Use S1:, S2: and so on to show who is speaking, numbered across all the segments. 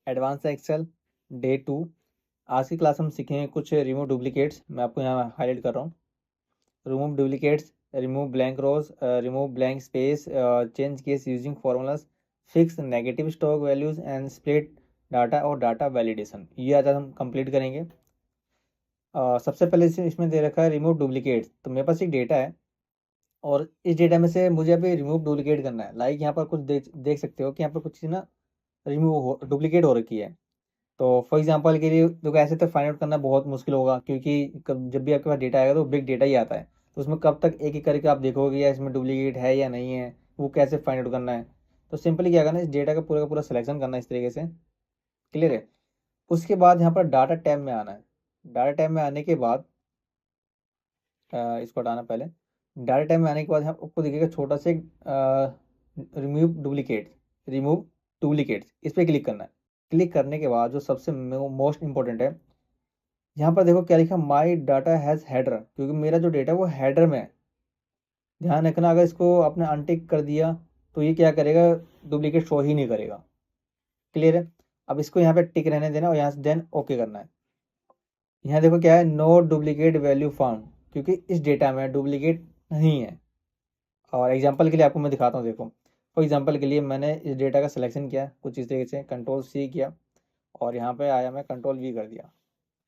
S1: Advance Excel day 2। आज की class हम सीखेंगे कुछ रिमूव डुप्लीकेट्स। मैं आपको यहाँ हाईलाइट कर रहा हूँ। Remove duplicates, remove blank rows, remove blank space, change case using formulas, fix negative stock values and split data और डाटा वैलिडेशन। ये आज हम कंप्लीट करेंगे। सबसे पहले इसमें दे रखा है रिमूव डुप्लीकेट्स। तो मेरे पास एक डेटा है और इस डेटा में से मुझे अभी रिमूव डुप्लीकेट करना है। लाइक यहाँ पर कुछ देख सकते हो कि यहाँ पर कुछ चीज़ ना रिमूव हो डुप्लीकेट हो रखी है। तो फॉर एग्जांपल के लिए देखो, ऐसे तो फाइंड आउट करना बहुत मुश्किल होगा, क्योंकि जब भी आपके पास डेटा आएगा तो बिग डेटा ही आता है। तो उसमें कब तक एक एक करके आप देखोगे या इसमें डुप्लीकेट है या नहीं है, वो कैसे फाइंड आउट करना है। तो सिंपली क्या करना है, इस डेटा का पूरा सिलेक्शन करना है इस तरीके से। क्लियर है। उसके बाद यहाँ पर डाटा टैब में आना है। डाटा टैब में आने के बाद इसको हटाना पहले। डाटा टैब में आने के बाद यहाँ आपको दिखेगा छोटा से रिमूव डुप्लीकेट्स, इस पर क्लिक करना है। क्लिक करने के बाद जो सबसे मोस्ट इंपॉर्टेंट है, यहाँ पर देखो क्या लिखा, माई डाटा हैज़ हेडर, क्योंकि मेरा जो डेटा है वो हेडर में है। ध्यान रखना, अगर इसको आपने अनटिक कर दिया तो ये क्या करेगा, डुप्लीकेट शो ही नहीं करेगा। क्लियर है। अब इसको यहाँ पे टिक रहने देना और यहाँ से देन ओके करना है। यहाँ देखो क्या है, नो डुप्लीकेट वैल्यू फाउंड, क्योंकि इस डेटा में डुप्लीकेट नहीं है। और एग्जांपल के लिए आपको मैं दिखाता हूँ। देखो फॉर एग्जांपल के लिए मैंने इस डेटा का सिलेक्शन किया कुछ इस तरीके से, कंट्रोल सी किया और यहाँ पे आया मैं कंट्रोल वी कर दिया।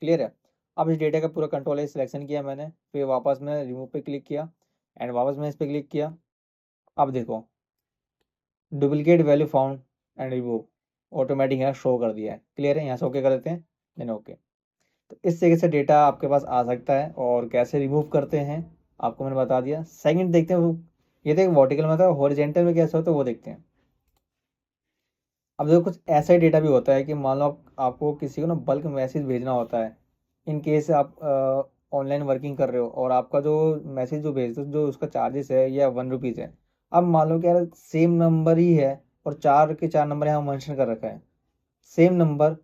S1: क्लियर है। अब इस डेटा का पूरा कंट्रोल सिलेक्शन किया मैंने, फिर वापस मैं रिमूव पे क्लिक किया एंड वापस मैं इस पर क्लिक किया। अब देखो duplicate value found and remove automatic यहाँ शो कर दिया है। क्लियर है। यहाँ से ओके कर देते हैं, देन ओके। तो इस तरीके से डेटा आपके पास आ सकता है और कैसे रिमूव करते हैं आपको मैंने बता दिया। सेकंड देखते हैं, ये तो वर्टिकल में था, हॉरिजेंटल में कैसे होता है वो देखते हैं। अब देखो कुछ ऐसा ही डेटा भी होता है कि मान लो आपको किसी को ना बल्क मैसेज भेजना होता है। इन केस आप ऑनलाइन वर्किंग कर रहे हो और आपका जो मैसेज जो भेजते हो जो उसका चार्जेस है या 1 रुपीज़ है। अब मान लो कि यार सेम नंबर ही है और 4 के 4 नंबर यहाँ मेंशन कर रखा है। सेम नंबर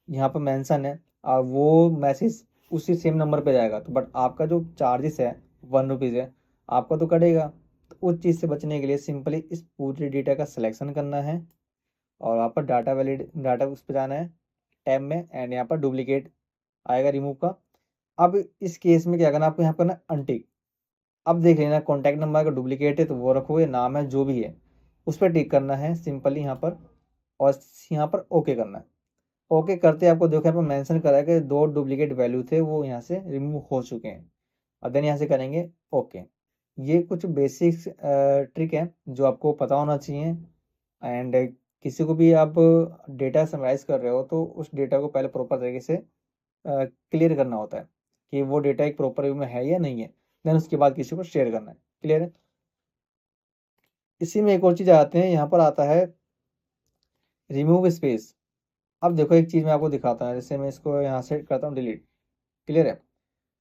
S1: यहाँ पर मेंशन है और वो मैसेज उसी सेम नंबर पे जाएगा, तो बट आपका जो चार्जेस है 1 रुपीज़ है, आपका तो कटेगा। तो उस चीज़ से बचने के लिए सिंपली इस पूरे डेटा का सिलेक्शन करना है और वहाँ पर डाटा उस पर जाना है टैब में एंड यहाँ पर डुप्लीकेट आएगा रिमूव का। अब इस केस में क्या करना है, आपको यहाँ पर ना अनटिक। अब देख लेना कॉन्टैक्ट नंबर का डुप्लीकेट है तो वो रखो, या नाम है जो भी है उस पर टिक करना है सिंपली यहाँ पर और यहाँ पर ओके करना है। ओके करते आपको देखो यहाँ पर मेंशन करा है कि 2 डुप्लीकेट वैल्यू थे वो यहाँ से रिमूव हो चुके हैं। और देन यहाँ से करेंगे ओके। ये कुछ बेसिक्स ट्रिक है जो आपको पता होना चाहिए। एंड किसी को भी आप डेटा समराइज कर रहे हो तो उस डेटा को पहले प्रॉपर तरीके से क्लियर करना होता है कि वो डेटा एक प्रॉपर वे में है या नहीं है, देन उसके बाद किसी को शेयर करना है। क्लियर है। इसी में एक और चीज़ आते हैं, यहाँ पर आता है रिमूव स्पेस। अब देखो एक चीज़ मैं आपको दिखाता हूँ, जैसे मैं इसको यहाँ से करता हूँ डिलीट। क्लियर है।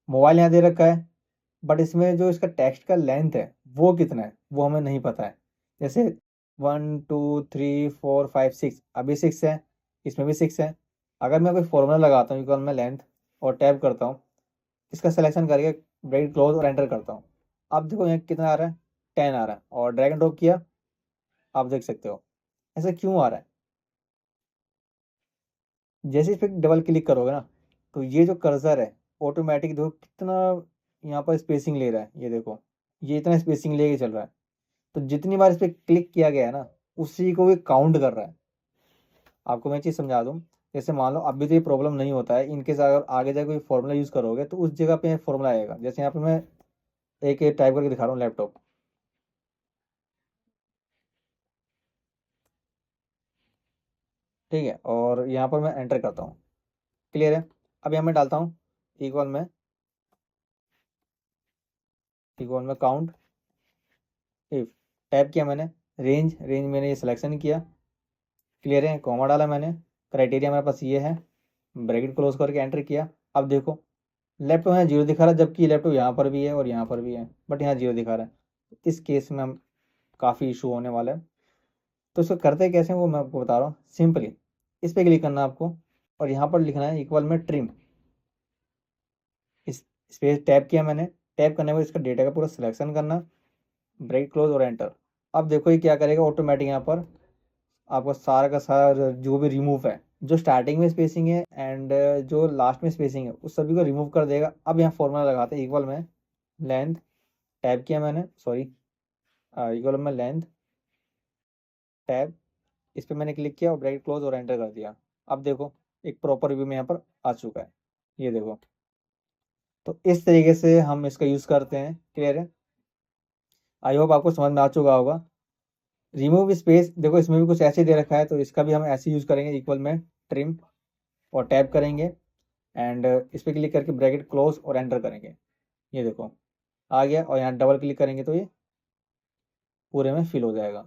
S1: मोबाइल यहाँ दे रखा है बट इसमें जो इसका टेक्स्ट का लेंथ है वो कितना है वो हमें नहीं पता है। जैसे 1 2 3 4 5 6, अभी 6 है, इसमें भी 6 है। अगर मैं कोई फॉर्मूला लगाता हूँ इक्वल में लेंथ और टैब करता हूँ, इसका सिलेक्शन करके ब्रैकेट क्लोज और एंटर करता हूँ, अब देखो यहाँ कितना आ रहा है, 10 आ रहा है। और ड्रैग एंड ड्रॉप किया, आप देख सकते हो ऐसा क्यों आ रहा है। जैसे इस पर डबल क्लिक करोगे ना तो ये जो कर्सर है ऑटोमेटिक देखो कितना यहाँ पर स्पेसिंग ले रहा है। ये देखो ये इतना स्पेसिंग लेके चल रहा है। तो जितनी बार इस पर क्लिक किया गया है ना उसी को भी काउंट कर रहा है। आपको मैं चीज़ समझा दूँ, जैसे मान लो अभी तो ये प्रॉब्लम नहीं होता है, इनकेस अगर आगे जाके कोई फॉर्मूला यूज़ करोगे तो उस जगह पे फॉर्मूला आएगा। जैसे यहाँ पे मैं एक टाइप करके दिखा रहा हूँ लैपटॉप। ठीक है। और यहाँ पर मैं एंटर करता हूँ। क्लियर है। अब यहाँ मैं डालता हूँ इक्वल में काउंट इफ, टैप किया मैंने, रेंज मैंने ये सिलेक्शन किया। क्लियर है। कॉमा डाला मैंने, क्राइटेरिया मेरे पास ये है, ब्रैकेट क्लोज करके एंटर किया। अब देखो लैपटॉप यहाँ जीरो दिखा रहा है जबकि लैपटॉप यहाँ पर भी है और यहाँ पर भी है, बट यहाँ जीरो दिखा रहा है। इस केस में हम काफ़ी इशू होने वाला है। तो इसको करते कैसे हैं वो मैं आपको बता रहा हूँ। सिंपली इस पर क्लिक करना है आपको और यहाँ पर लिखना है इक्वल में ट्रिम। इस पर टैप किया मैंने, टैप करने के बाद इसका डेटा का पूरा सिलेक्शन करना, ब्रैकेट क्लोज और एंटर। अब देखो ये क्या करेगा, ऑटोमेटिक यहाँ पर आपका सारा का सारा जो भी रिमूव है जो स्टार्टिंग में स्पेसिंग है एंड जो लास्ट में स्पेसिंग है उस सभी को रिमूव कर देगा। अब यहाँ फॉर्मूला लगाते हैं, इक्वल में लेंथ, टैब किया मैंने, सॉरी, इक्वल में लेंथ टैब, इस पर मैंने क्लिक किया और ब्रैकेट क्लोज और एंटर कर दिया। अब देखो एक प्रॉपर व्यू में यहाँ पर आ चुका है, ये देखो। तो इस तरीके से हम इसका यूज़ करते हैं। क्लियर है? आई होप आपको समझ में आ चुका होगा। रिमूव स्पेस देखो इसमें भी कुछ ऐसे दे रखा है, तो इसका भी हम ऐसे यूज़ करेंगे, इक्वल में ट्रिम और टैब करेंगे एंड इस पर क्लिक करके ब्रैकेट क्लोज और एंटर करेंगे। ये देखो आ गया, और यहाँ डबल क्लिक करेंगे तो ये पूरे में फिल हो जाएगा।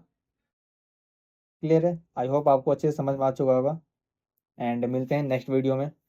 S1: क्लियर है? आई होप आपको अच्छे से समझ में आ चुका होगा एंड मिलते हैं नेक्स्ट वीडियो में।